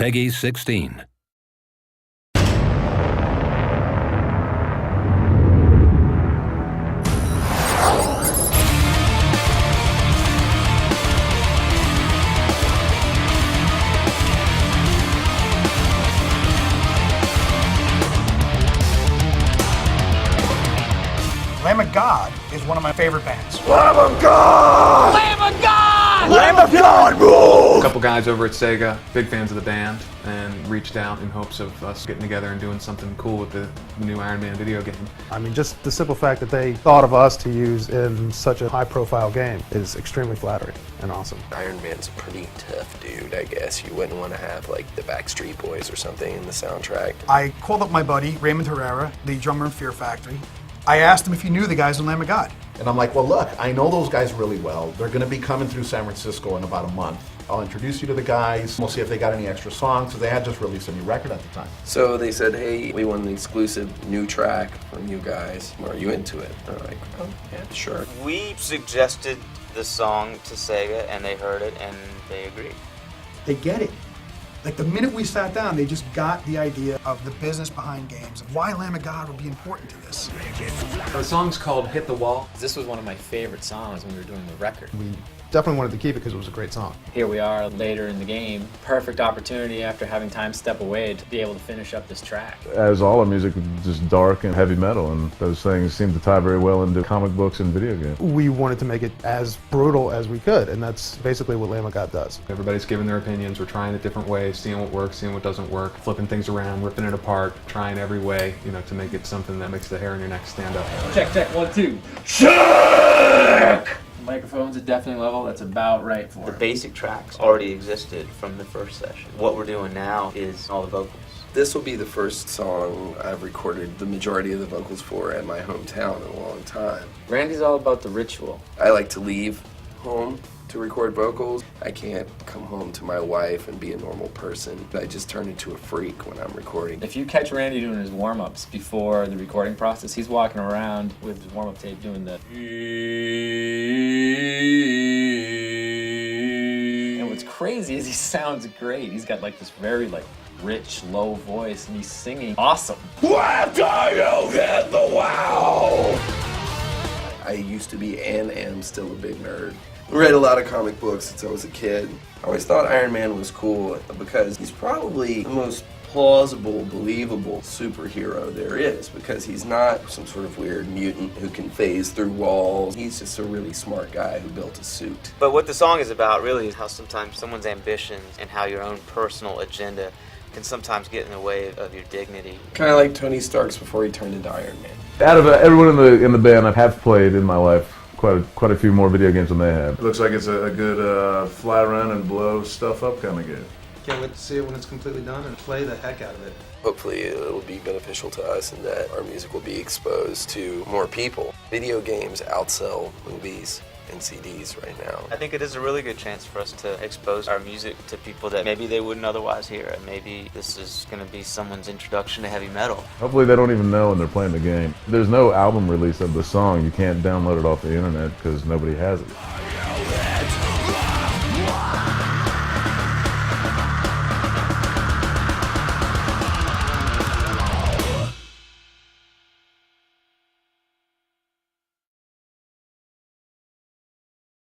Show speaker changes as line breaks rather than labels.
Peggy 16.
Lamb of God is one of my favorite bands.
Lamb of God!
Lamb of God!
Lamb of God rules!
A couple guys over at SEGA, big fans of the band, and reached out in hopes of us getting together and doing something cool with the new Iron Man video game.
I mean, just the simple fact that they thought of us to use in such a high-profile game is extremely flattering and awesome.
Iron Man's a pretty tough dude, I guess. You wouldn't want to have, like, the Backstreet Boys or something in the soundtrack.
I called up my buddy, Raymond Herrera, the drummer in Fear Factory. I asked him if he knew the guys in Lamb of God.
And I'm like, well, look, I know those guys really well. They're going to be coming through San Francisco in about a month. I'll introduce you to the guys. We'll see if they got any extra songs. So they had just released a new record at the time.
So they said, hey, we want an exclusive new track from you guys. Are you into it? They're like, oh, yeah, sure.
We suggested the song to SEGA, and they heard it, and they agreed.
They get it. Like the minute we sat down, they just got the idea of the business behind games, of why Lamb of God would be important to this.
The song's called Hit the Wall.
This was one of my favorite songs when we were doing the record.
We definitely wanted to keep it because it was a great song.
Here we are later in the game. Perfect opportunity after having time step away to be able to finish up this track.
As all our music is just dark and heavy metal, and those things seem to tie very well into comic books and video games.
We wanted to make it as brutal as we could, and that's basically what Lamb of God does.
Everybody's giving their opinions. We're trying it different ways, seeing what works, seeing what doesn't work, flipping things around, ripping it apart, trying every way, to make it something that makes the hair on your neck stand up.
Check, 1, 2. Check! Microphone's at deafening level, that's about right for
The
it.
basic tracks already existed from the first session. What we're doing now is all the vocals.
This will be the first song I've recorded the majority of the vocals for at my hometown in a long time.
Randy's all about the ritual.
I like to leave home to record vocals. I can't come home to my wife and be a normal person. I just turn into a freak when I'm recording.
If you catch Randy doing his warm-ups before the recording process, he's walking around with his warm-up tape doing the... And what's crazy is he sounds great. He's got like this very rich, low voice, and he's singing awesome.
What do you hit the wall?
I used to be and am still a big nerd. I read a lot of comic books since I was a kid. I always thought Iron Man was cool because he's probably the most plausible, believable superhero there is, because he's not some sort of weird mutant who can phase through walls. He's just a really smart guy who built a suit.
But what the song is about really is how sometimes someone's ambitions and how your own personal agenda can sometimes get in the way of your dignity.
Kind of like Tony Stark's before he turned into Iron Man.
Out of everyone in the band, I have played in my life quite a few more video games than they have. It looks like it's a good fly around and blow stuff up kind of game.
Can't wait to see it when it's completely done and play the heck out of it.
Hopefully it'll be beneficial to us and that our music will be exposed to more people. Video games outsell movies and CDs right now.
I think it is a really good chance for us to expose our music to people that maybe they wouldn't otherwise hear it. Maybe this is going to be someone's introduction to heavy metal.
Hopefully they don't even know when they're playing the game. There's no album release of the song. You can't download it off the internet because nobody has it.